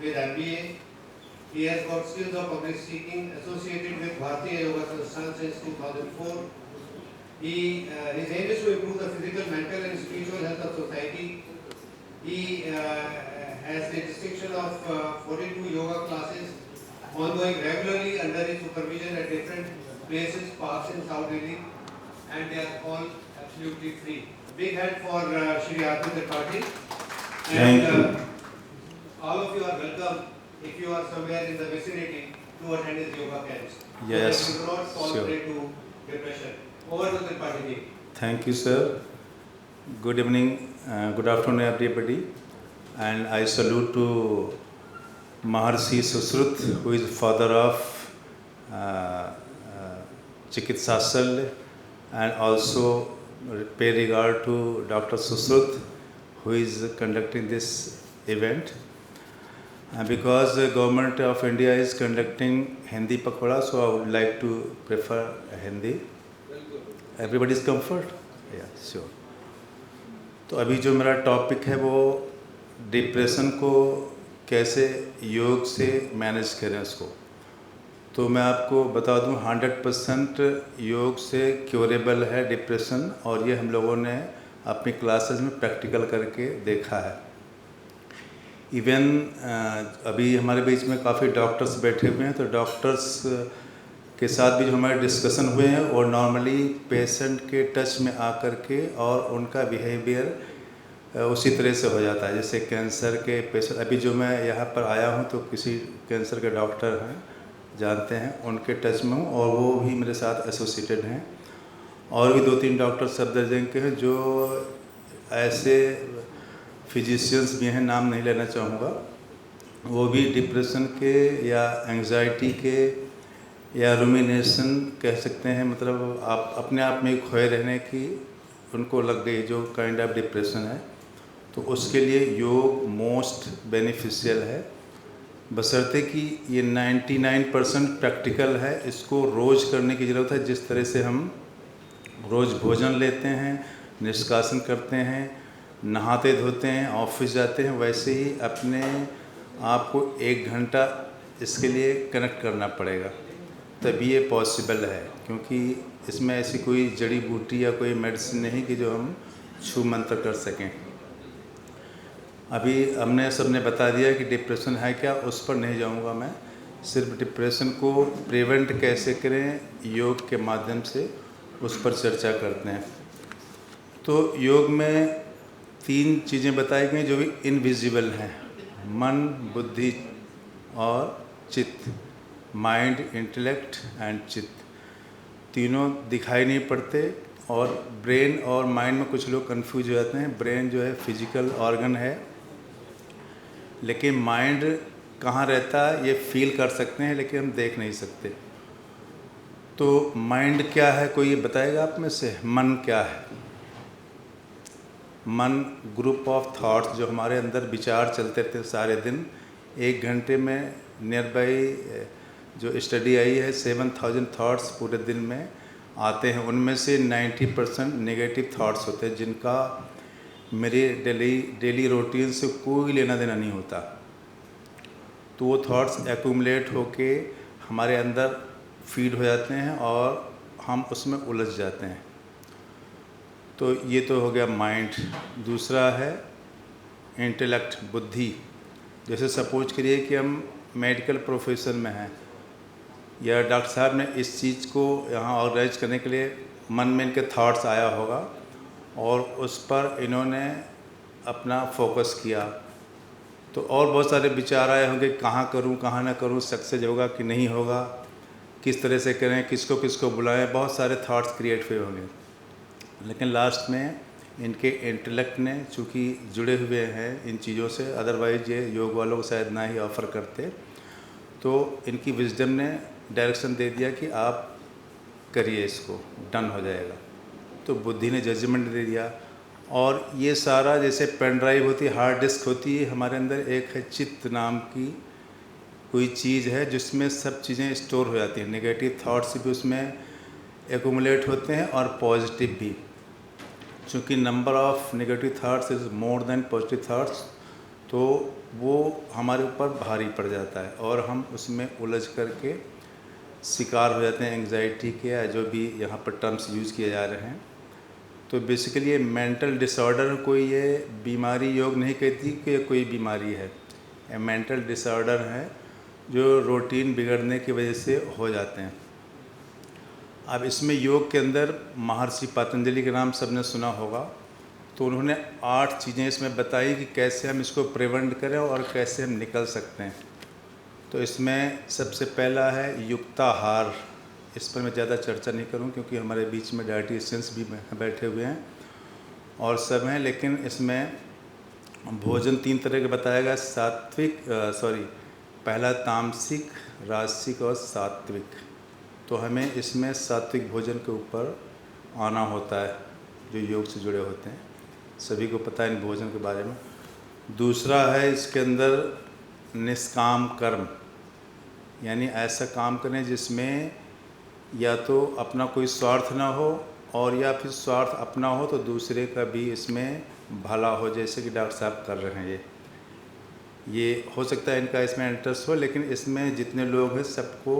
with MBA. He has got skills of public speaking associated with Bharatiya Yoga Sansthan since 2004. His aim is to improve the physical, mental and spiritual health of society. He has the distinction of 42 yoga classes ongoing regularly under his supervision at different places, parks in South Delhi, and they are all absolutely free. Big hand for Shri Arvind Tripathi. And all of you are welcome if you are somewhere in the vicinity to attend his yoga camps. Yes, so that you do not fall prey to depression. Over to Tripathi ji. Thank you, sir. Good evening, good afternoon, everybody. And I salute to Maharshi Susrut, who is father of Chikitsasal, and also pay regard to Dr. Susrut, who is conducting this event. And because the government of India is conducting Hindi Pakhoda, so I would like to prefer Hindi. Everybody's comfort? Yeah, sure. तो अभी जो मेरा topic है वो depression को कैसे योग से मैनेज करें उसको। तो मैं आपको बता दूं 100% योग से क्योरेबल है डिप्रेशन, और ये हम लोगों ने अपनी क्लासेस में प्रैक्टिकल करके देखा है। इवन अभी हमारे बीच में काफ़ी डॉक्टर्स बैठे हुए हैं, तो डॉक्टर्स के साथ भी जो हमारे डिस्कशन हुए हैं और नॉर्मली पेशेंट के टच में आकर के और उनका बिहेवियर उसी तरह से हो जाता है। जैसे कैंसर के पेशेंट, अभी जो मैं यहाँ पर आया हूँ तो किसी कैंसर के डॉक्टर हैं, जानते हैं, उनके टच में हूँ और वो भी मेरे साथ एसोसिएटेड हैं। और भी 2-3 डॉक्टर सफदरजंग के हैं जो ऐसे फिजिशियंस भी हैं, नाम नहीं लेना चाहूँगा, वो भी डिप्रेशन के या एंग्जाइटी के या रूमिनेशन कह सकते हैं, मतलब आप अपने आप में खोए रहने की उनको लग गई जो काइंड ऑफ डिप्रेशन है। तो उसके लिए योग मोस्ट बेनिफिशियल है, बशर्ते कि ये 99% प्रैक्टिकल है। इसको रोज़ करने की ज़रूरत है। जिस तरह से हम रोज़ भोजन लेते हैं, निष्कासन करते हैं, नहाते धोते हैं, ऑफिस जाते हैं, वैसे ही अपने आप को 1 घंटा इसके लिए कनेक्ट करना पड़ेगा, तभी ये पॉसिबल है। क्योंकि इसमें ऐसी कोई जड़ी बूटी या कोई मेडिसिन नहीं कि जो हम छू मंत्र कर सकें। अभी हमने सबने बता दिया कि डिप्रेशन है क्या, उस पर नहीं जाऊंगा मैं। सिर्फ डिप्रेशन को प्रिवेंट कैसे करें योग के माध्यम से, उस पर चर्चा करते हैं। तो योग में 3 चीज़ें बताई गई जो भी इनविजिबल हैं: मन, बुद्धि और चित्त। माइंड, इंटेलेक्ट एंड चित्त, तीनों दिखाई नहीं पड़ते। और ब्रेन और माइंड में कुछ लोग कंफ्यूज हो जाते हैं। ब्रेन जो है फिजिकल ऑर्गन है, लेकिन माइंड कहाँ रहता है ये फील कर सकते हैं, लेकिन हम देख नहीं सकते। तो माइंड क्या है, कोई ये बताएगा आप में से? मन क्या है? मन ग्रुप ऑफ थॉट्स जो हमारे अंदर विचार चलते रहते सारे दिन। 1 घंटे में नियर बाई जो स्टडी आई है 7000 थॉट्स पूरे दिन में आते हैं। उनमें से 90% नेगेटिव थॉट्स होते हैं, जिनका मेरे डेली रूटीन से कोई लेना देना नहीं होता। तो वो थॉट्स एक्यूमुलेट होके हमारे अंदर फीड हो जाते हैं और हम उसमें उलझ जाते हैं। तो ये तो हो गया माइंड। दूसरा है इंटेलेक्ट, बुद्धि। जैसे सपोज करिए कि हम मेडिकल प्रोफेशन में हैं, या डॉक्टर साहब ने इस चीज़ को यहाँ ऑर्गेनाइज करने के लिए मन में इनके थॉट्स आया होगा और उस पर इन्होंने अपना फोकस किया। तो और बहुत सारे विचार आए होंगे, कहाँ करूँ कहाँ ना करूँ, सक्सेस होगा कि नहीं होगा, किस तरह से करें, किसको किसको बुलाएं, बहुत सारे थॉट्स क्रिएट हुए होंगे। लेकिन लास्ट में इनके इंटेलेक्ट ने, चूँकि जुड़े हुए हैं इन चीज़ों से, अदरवाइज ये योग वालों को शायद ना ही ऑफ़र करते, तो इनकी विजडम ने डायरेक्शन दे दिया कि आप करिए, इसको डन हो जाएगा। तो बुद्धि ने जजमेंट दे दिया। और ये सारा जैसे पेन ड्राइव होती है, हार्ड डिस्क होती है, हमारे अंदर एक है चित्त नाम की कोई चीज़ है जिसमें सब चीज़ें स्टोर हो जाती हैं। नेगेटिव थॉट्स भी उसमें एक्यूमुलेट होते हैं और पॉजिटिव भी। चूँकि number of negative thoughts is more than positive thoughts, तो वो हमारे ऊपर भारी पड़ जाता है और हम उसमें उलझ करके शिकार हो जाते हैं एंग्जाइटी के, या जो भी यहाँ पर टर्म्स यूज़ किए जा रहे हैं। तो बेसिकली ये मेंटल डिसऑर्डर, कोई ये बीमारी योग नहीं कहती कि ये कोई बीमारी है, ये मेंटल डिसऑर्डर है जो रूटीन बिगड़ने की वजह से हो जाते हैं। अब इसमें योग के अंदर महर्षि पतंजलि के नाम सबने सुना होगा, तो उन्होंने 8 चीज़ें इसमें बताई कि कैसे हम इसको प्रिवेंट करें और कैसे हम निकल सकते हैं। तो इसमें सबसे पहला है युक्ताहार। इस पर मैं ज़्यादा चर्चा नहीं करूं क्योंकि हमारे बीच में डाइटिशियंस भी बैठे हुए हैं और सब हैं, लेकिन इसमें भोजन 3 तरह के बताया गया, पहला तामसिक, राजसिक और सात्विक। तो हमें इसमें सात्विक भोजन के ऊपर आना होता है, जो योग से जुड़े होते हैं, सभी को पता है इन भोजन के बारे में। दूसरा है इसके अंदर निष्काम कर्म, यानी ऐसा काम करें जिसमें या तो अपना कोई स्वार्थ ना हो और या फिर स्वार्थ अपना हो तो दूसरे का भी इसमें भला हो, जैसे कि डॉक्टर साहब कर रहे हैं। ये हो सकता है इनका इसमें इंटरेस्ट हो, लेकिन इसमें जितने लोग हैं सबको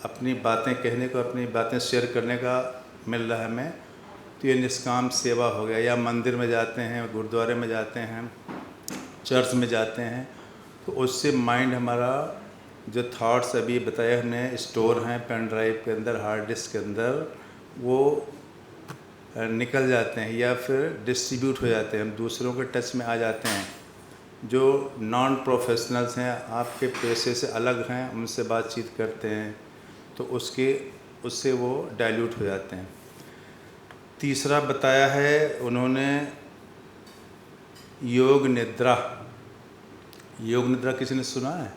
अपनी बातें कहने को, अपनी बातें शेयर करने का मिल रहा है हमें। तो ये निष्काम सेवा हो गया। या मंदिर में जाते हैं, गुरुद्वारे में जाते हैं, चर्च में जाते हैं, तो उससे माइंड हमारा जो थॉट्स अभी बताया हमने स्टोर हैं पेन ड्राइव के अंदर, हार्ड डिस्क के अंदर, वो निकल जाते हैं या फिर डिस्ट्रीब्यूट हो जाते हैं, हम दूसरों के टच में आ जाते हैं। जो नॉन प्रोफेशनल्स हैं, आपके पेशे से अलग हैं, उनसे बातचीत करते हैं तो उससे वो डाइल्यूट हो जाते हैं। तीसरा बताया है उन्होंने योग निद्रा। योग निद्रा किसी ने सुना है?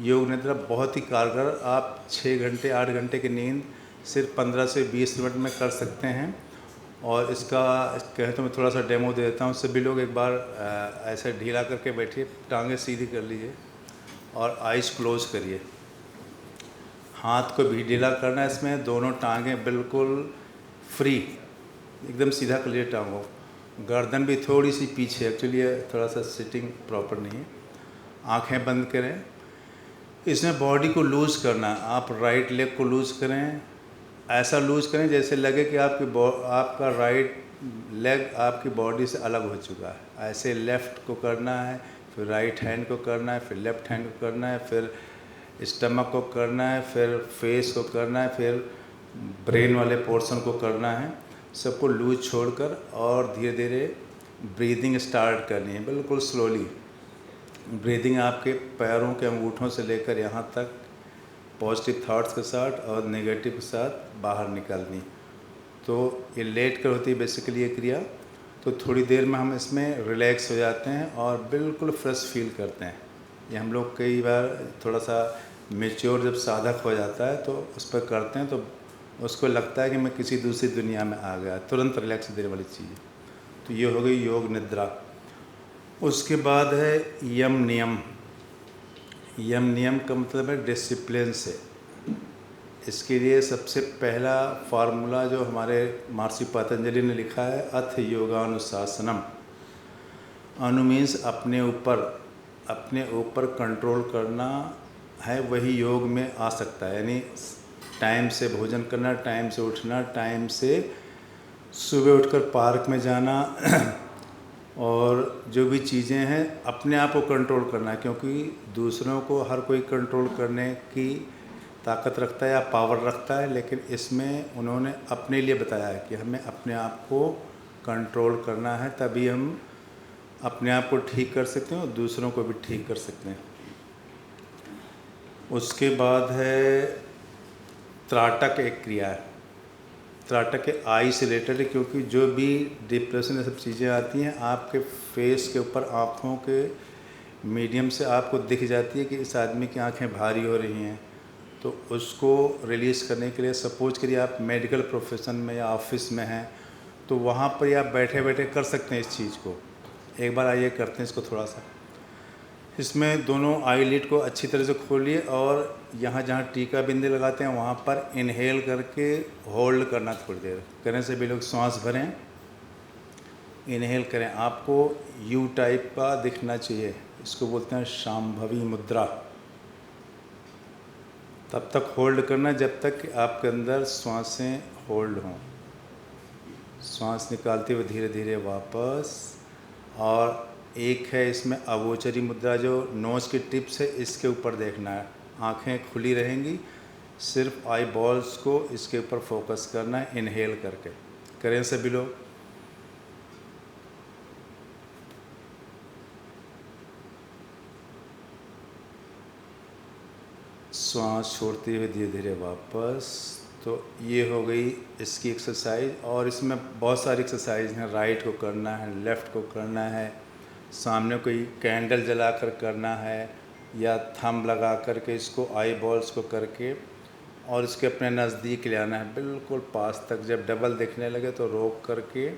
योग निद्रा बहुत ही कारगर, आप 6 घंटे 8 घंटे की नींद सिर्फ 15 से 20 मिनट में कर सकते हैं। और इसका कहें तो मैं थोड़ा सा डेमो दे देता हूँ। सभी लोग एक बार ऐसे ढीला करके बैठिए, टांगें सीधी कर लीजिए और आइज़ क्लोज करिए। हाथ को भी ढीला करना है, इसमें दोनों टांगें बिल्कुल फ्री, एकदम सीधा कर लीजिए टांगों। गर्दन भी थोड़ी सी पीछे, एक्चुअली थोड़ा सा सिटिंग प्रॉपर नहीं है। आंखें बंद करें। इसमें बॉडी को लूज़ करना है। आप राइट लेग को लूज़ करें, ऐसा लूज़ करें जैसे लगे कि आपका राइट लेग आपकी बॉडी से अलग हो चुका है। ऐसे लेफ़्ट को करना है, फिर राइट हैंड को करना है, फिर लेफ़्ट हैंड को करना है, फिर स्टमक को करना है, फिर फेस को करना है, फिर ब्रेन वाले पोर्शन को करना है। सबको लूज छोड़कर और धीरे धीरे ब्रीदिंग स्टार्ट करनी है, बिल्कुल स्लोली। ब्रीदिंग आपके पैरों के अंगूठों से लेकर यहाँ तक पॉजिटिव थॉट्स के साथ और नेगेटिव के साथ बाहर निकालनी। तो ये लेट कर होती है बेसिकली ये क्रिया। तो थोड़ी देर में हम इसमें रिलैक्स हो जाते हैं और बिल्कुल फ्रेश फील करते हैं। ये हम लोग कई बार थोड़ा सा मेच्योर जब साधक हो जाता है तो उस पर करते हैं, तो उसको लगता है कि मैं किसी दूसरी दुनिया में आ गया, तुरंत रिलैक्स देने वाली चीज़। तो ये हो गई योग निद्रा। उसके बाद है यम नियम। यम नियम का मतलब है डिसिप्लिन से। इसके लिए सबसे पहला फार्मूला जो हमारे महर्षि पतंजलि ने लिखा है, अथ योगानुशासनम। अनु मीन्स अपने ऊपर कंट्रोल करना है, वही योग में आ सकता है। यानी टाइम से भोजन करना, टाइम से उठना, टाइम से सुबह उठकर पार्क में जाना और जो भी चीज़ें हैं अपने आप को कंट्रोल करना है, क्योंकि दूसरों को हर कोई कंट्रोल करने की ताकत रखता है या पावर रखता है, लेकिन इसमें उन्होंने अपने लिए बताया है कि हमें अपने आप को कंट्रोल करना है, तभी हम अपने आप को ठीक कर सकते हैं और दूसरों को भी ठीक कर सकते हैं। उसके बाद है त्राटक, एक क्रिया है। त्राटक के आई से रिलेटेड है, क्योंकि जो भी डिप्रेशन ये सब चीज़ें आती हैं आपके फेस के ऊपर, आँखों के मीडियम से आपको दिख जाती है कि इस आदमी की आंखें भारी हो रही हैं। तो उसको रिलीज़ करने के लिए, सपोज करिए आप मेडिकल प्रोफेशन में या ऑफिस में हैं, तो वहाँ पर आप बैठे बैठे कर सकते हैं इस चीज़ को। एक बार आइए करते हैं इसको थोड़ा सा। इसमें दोनों आईलिड को अच्छी तरह से खोलिए और यहाँ जहाँ टीका बिंदी लगाते हैं वहाँ पर इनहेल करके होल्ड करना थोड़ी देर। करने से भी लोग सांस भरें इनहेल करें, आपको यू टाइप का दिखना चाहिए, इसको बोलते हैं शांभवी मुद्रा। तब तक होल्ड करना जब तक कि आपके अंदर सांसें होल्ड हों। सांस निकालते हुए धीरे धीरे वापस। और एक है इसमें अगोचरी मुद्रा, जो नोज़ की टिप्स है इसके ऊपर देखना है, आंखें खुली रहेंगी, सिर्फ आई बॉल्स को इसके ऊपर फोकस करना है इनहेल करके। करें सभी लोग। श्वास छोड़ते हुए धीरे धीरे वापस। तो ये हो गई इसकी एक्सरसाइज। और इसमें बहुत सारी एक्सरसाइज हैं, राइट को करना है, लेफ़्ट को करना है, सामने कोई कैंडल जला कर करना है, या थंब लगा करके इसको आई बॉल्स को करके और इसके अपने नज़दीक ले आना है, बिल्कुल पास तक। जब डबल दिखने लगे तो रोक करके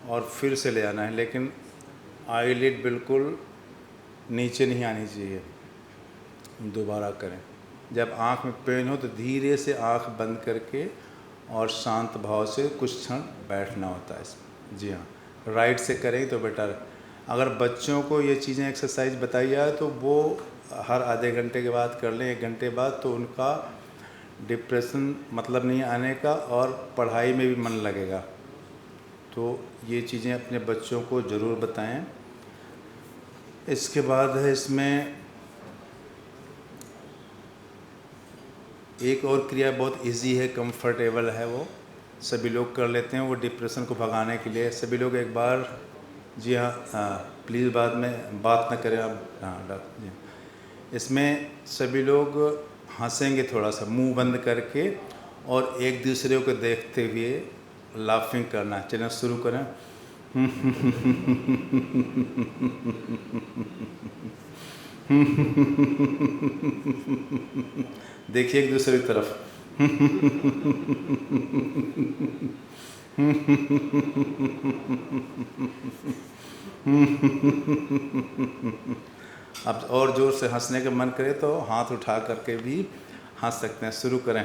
और फिर से ले आना है, लेकिन आईलिड बिल्कुल नीचे नहीं आनी चाहिए। दोबारा करें। जब आँख में पेन हो तो धीरे से आँख बंद करके और शांत भाव से कुछ क्षण बैठना होता है इसमें। जी हाँ, राइट से करें तो बेटर। अगर बच्चों को ये चीज़ें एक्सरसाइज बताई जाए तो वो हर आधे घंटे के बाद कर लें, 1 घंटे बाद, तो उनका डिप्रेशन मतलब नहीं आने का और पढ़ाई में भी मन लगेगा। तो ये चीज़ें अपने बच्चों को ज़रूर बताएं। इसके बाद है इसमें एक और क्रिया, बहुत इजी है, कंफर्टेबल है, वो सभी लोग कर लेते हैं, वो डिप्रेशन को भगाने के लिए। सभी लोग एक बार, जी हाँ, प्लीज़ बाद में बात ना करें आप। हाँ डॉक्टर जी, इसमें सभी लोग हंसेंगे थोड़ा सा मुंह बंद करके और एक दूसरे को देखते हुए लाफिंग करना। चलिए शुरू करें। देखिए एक दूसरे की तरफ। अब और ज़ोर से हंसने का मन करे तो हाथ उठा करके भी हंस सकते हैं। शुरू करें।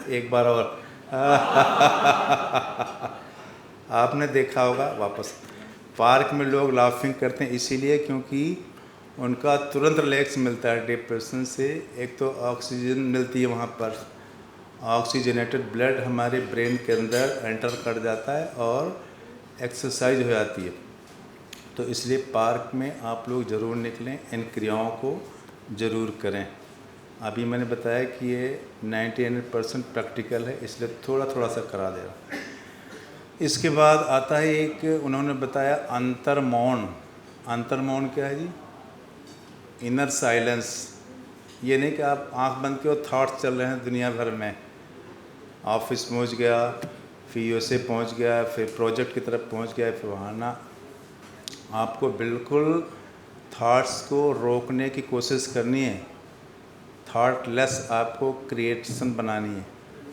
एक बार और। आपने देखा होगा, वापस पार्क में लोग लाफिंग करते हैं इसीलिए क्योंकि उनका तुरंत रिलैक्स मिलता है डिप्रेशन से। एक तो ऑक्सीजन मिलती है वहाँ पर, ऑक्सीजनेटेड ब्लड हमारे ब्रेन के अंदर एंटर कर जाता है और एक्सरसाइज हो जाती है। तो इसलिए पार्क में आप लोग ज़रूर निकलें, इन क्रियाओं को ज़रूर करें। अभी मैंने बताया कि ये 99% प्रैक्टिकल है, इसलिए थोड़ा थोड़ा सा करा दे रहा। इसके बाद आता है एक, उन्होंने बताया अंतर्मौन। अंतर्मौन क्या है जी? Inner silence. ये नहीं कि आप आंख बंद के और थॉट्स चल रहे हैं दुनिया भर में, ऑफिस पहुंच गया, फिर यूएसए पहुंच गया, फिर प्रोजेक्ट की तरफ पहुंच गया, फिर वहाँ ना। आपको बिल्कुल थॉट्स को रोकने की कोशिश करनी है, थॉटलेस आपको क्रिएशन बनानी है।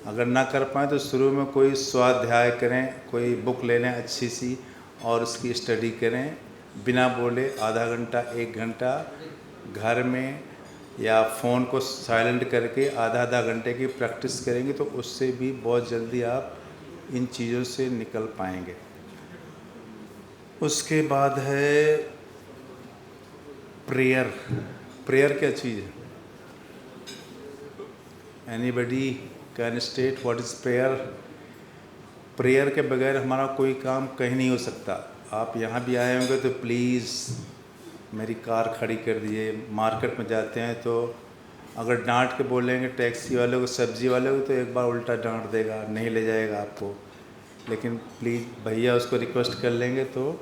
अगर ना कर पाएँ तो शुरू में कोई स्वाध्याय करें, कोई बुक ले लें अच्छी सी और उसकी स्टडी करें बिना बोले, आधा घंटा 1 घंटा घर में, या फ़ोन को साइलेंट करके आधा घंटे की प्रैक्टिस करेंगे तो उससे भी बहुत जल्दी आप इन चीज़ों से निकल पाएंगे। उसके बाद है प्रेयर। प्रेयर क्या चीज़ है? Anybody can state what is prayer? Prayer के बगैर हमारा कोई काम कहीं नहीं हो सकता। आप यहाँ भी आए होंगे तो प्लीज़ मेरी कार खड़ी कर दिए। मार्केट में जाते हैं तो अगर डांट के बोलेंगे टैक्सी वाले को, सब्जी वाले को, तो एक बार उल्टा डांट देगा, नहीं ले जाएगा आपको। लेकिन प्लीज़ भैया उसको रिक्वेस्ट कर लेंगे तो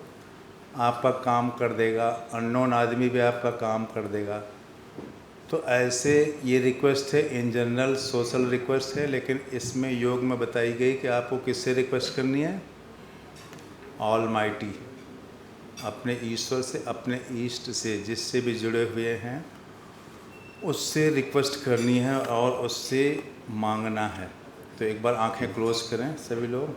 आपका काम कर देगा, अननोन आदमी भी आपका काम कर देगा। तो ऐसे ये रिक्वेस्ट है, इन जनरल सोशल रिक्वेस्ट है, लेकिन इसमें योग में बताई गई कि आपको किससे रिक्वेस्ट करनी है? ऑलमाइटी, अपने ईश्वर से, अपने ईष्ट से, जिससे भी जुड़े हुए हैं उससे रिक्वेस्ट करनी है और उससे मांगना है। तो एक बार आंखें क्लोज करें सभी लोग।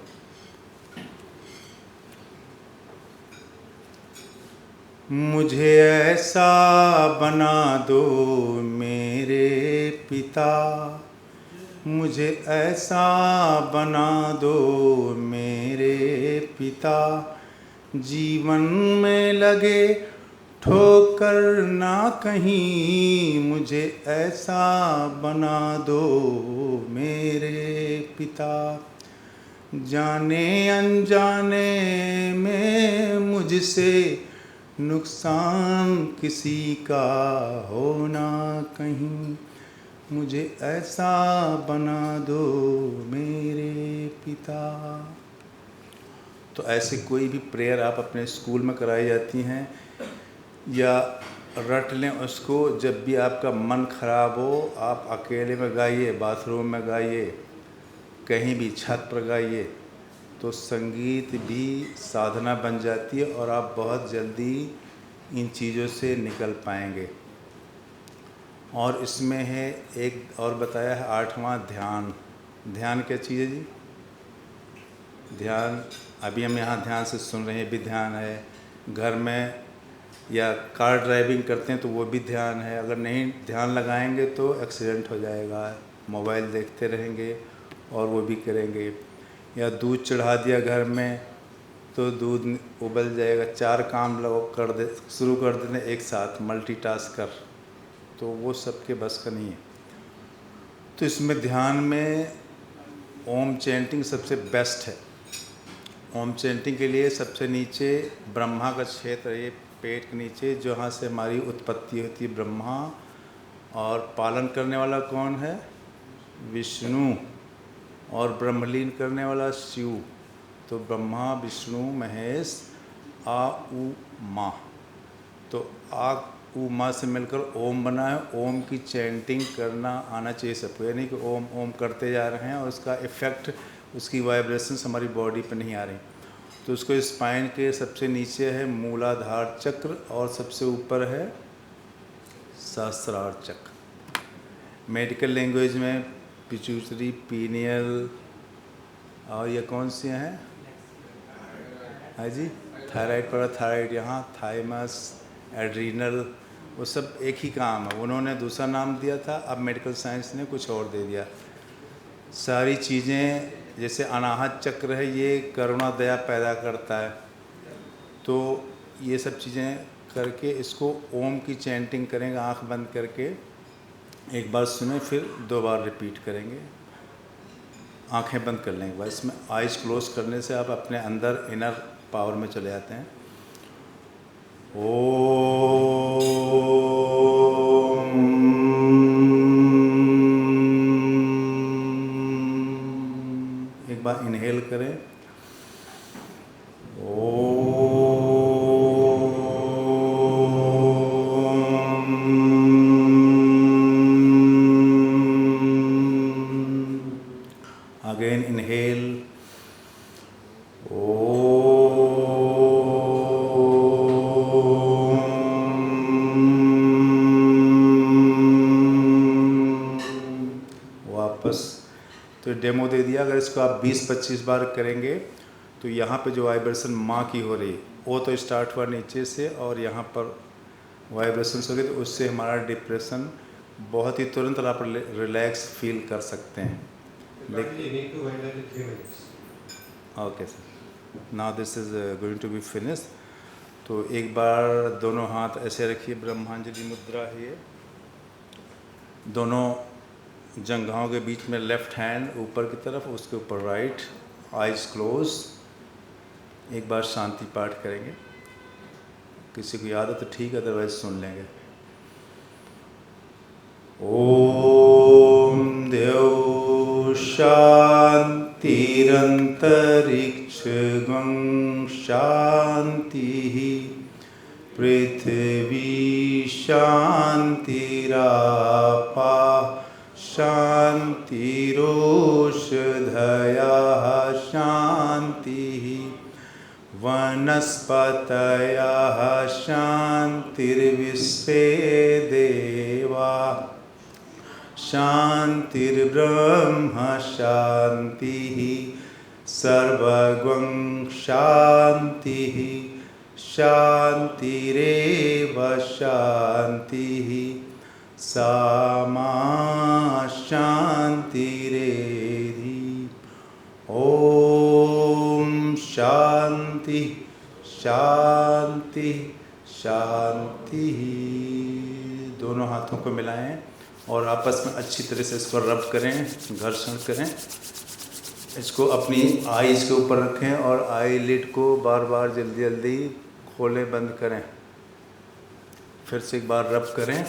मुझे ऐसा बना दो मेरे पिता, मुझे ऐसा बना दो मेरे पिता, जीवन में लगे ठोकर ना कहीं, मुझे ऐसा बना दो मेरे पिता। जाने अनजाने में मुझसे नुकसान किसी का होना कहीं, मुझे ऐसा बना दो मेरे पिता। तो ऐसे कोई भी प्रेयर आप अपने स्कूल में कराई जाती हैं या रट लें उसको। जब भी आपका मन खराब हो आप अकेले में गाइए, बाथरूम में गाइए, कहीं भी छत पर गाइए, तो संगीत भी साधना बन जाती है और आप बहुत जल्दी इन चीज़ों से निकल पाएंगे। और इसमें है एक और बताया है 8वां ध्यान। ध्यान क्या चीज़ है जी? ध्यान अभी हम यहाँ ध्यान से सुन रहे हैं, भी ध्यान है। घर में या कार ड्राइविंग करते हैं तो वो भी ध्यान है। अगर नहीं ध्यान लगाएंगे तो एक्सीडेंट हो जाएगा, मोबाइल देखते रहेंगे और वो भी करेंगे। या दूध चढ़ा दिया घर में तो दूध उबल जाएगा। 4 काम लोग शुरू कर देते एक साथ, मल्टीटास्कर, तो वो सबके बस का नहीं है। तो इसमें ध्यान में ओम चैंटिंग सबसे बेस्ट है। ओम चैंटिंग के लिए सबसे नीचे ब्रह्मा का क्षेत्र है, ये पेट के नीचे, जहाँ से हमारी उत्पत्ति होती है, ब्रह्मा। और पालन करने वाला कौन है? विष्णु। और ब्रह्मलीन करने वाला शिव। तो ब्रह्मा विष्णु महेश आ उ मा, तो आ उ मा से मिलकर ओम बना है। ओम की चैंटिंग करना आना चाहिए सबको, यानी कि ओम ओम करते जा रहे हैं और उसका इफ़ेक्ट, उसकी वाइब्रेशंस हमारी बॉडी पर नहीं आ रही। तो उसको स्पाइन के सबसे नीचे है मूलाधार चक्र और सबसे ऊपर है सहस्रार चक्र। मेडिकल लैंग्वेज में पिट्यूटरी, पीनियल, और ये कौन सी हैं? हाँ जी, थायराइड पर थायराइड यहाँ, थाइमस, एड्रीनल, वो सब एक ही काम है। उन्होंने दूसरा नाम दिया था, अब मेडिकल साइंस ने कुछ और दे दिया। सारी चीज़ें, जैसे अनाहत चक्र है, ये करुणा दया पैदा करता है। तो ये सब चीज़ें करके इसको ओम की चैंटिंग करेंगे आँख बंद करके। एक बार सुने फिर 2 बार रिपीट करेंगे, आंखें बंद कर लेंगे। बस इसमें आइज़ क्लोज करने से आप अपने अंदर इनर पावर में चले जाते हैं। एक बार इनहेल करें। Again inhale. वापस। तो डेमो दे दिया। अगर इसको आप 20-25 बार करेंगे तो यहाँ पे जो वाइब्रेशन माँ की हो रही, वो तो स्टार्ट हुआ नीचे से और यहाँ पर वाइब्रेशंस हो गए, तो उससे हमारा डिप्रेशन बहुत ही तुरंत आप रिलैक्स फील कर सकते हैं। Okay sir, now this is going to be finish. तो एक बार दोनों हाथ ऐसे रखिए, ब्रह्मांजलि मुद्रा है ये। दोनों जंघाओं के बीच में लेफ्ट हैंड ऊपर की तरफ, उसके ऊपर राइट, आइज़ क्लोज। एक बार शांति पाठ करेंगे। किसी को याद है तो ठीक है, अदरवाइज सुन लेंगे। ओम देव शांतिरंतरिक्षगं शांति, पृथ्वी शांतिरापा शांतिरोषधयः शांतिः, वनस्पतयः शांतिर्विश्वे देवा शांतिर्ब्रह्म शांतिः, सर्वगं शांतिः शान्तिरेव शान्तिः सामा शान्तिरेधि। ॐ शान्ति शांति शांति। दोनों हाथों को मिलाएं और आपस में अच्छी तरह से इसको रब करें, घर्षण करें। इसको अपनी आईज के ऊपर रखें और आई लिड को बार बार जल्दी जल्दी खोलें, बंद करें। फिर से एक बार रब करें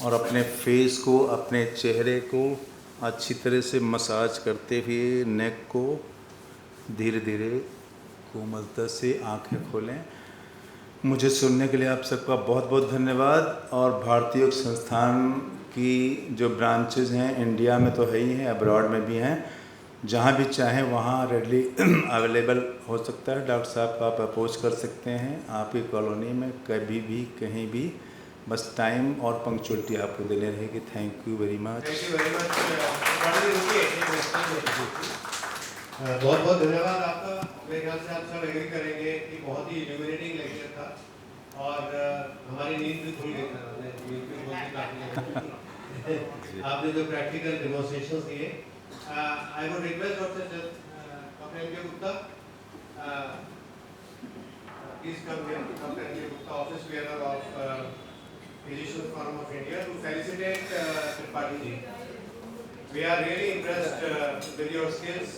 और अपने फेस को, अपने चेहरे को अच्छी तरह से मसाज करते हुए नेक को धीरे धीरे कोमलता से आंखें खोलें। मुझे सुनने के लिए आप सबका बहुत बहुत धन्यवाद। और भारतीय योग संस्थान की जो ब्रांचेज हैं इंडिया में तो है ही हैं, अब्रॉड में भी हैं। जहाँ भी चाहें वहाँ रेडली अवेलेबल हो सकता है। डॉक्टर साहब को आप अप्रोच कर सकते हैं आपकी कॉलोनी में कभी भी कहीं भी। बस टाइम और पंक्चुअलिटी आपको देने रहेगी। Thank you very much. Thank you very much. बहुत बहुत धन्यवाद आपका। मेरे ख्याल से आप सब एग्री करेंगे कि बहुत ही इल्यूमिनेटिंग लेक्चर था और हमारी नींद भी खुल गई था। आपने जो प्रैक्टिकल डेमोन्स्ट्रेशंस दिए, I would request doctor NK. Gupta, please come here, doctor NK. Gupta, office bearer of Physicians Forum of India, to felicitate Tripathi ji. We are really impressed with your skills.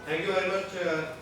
Thank you very much.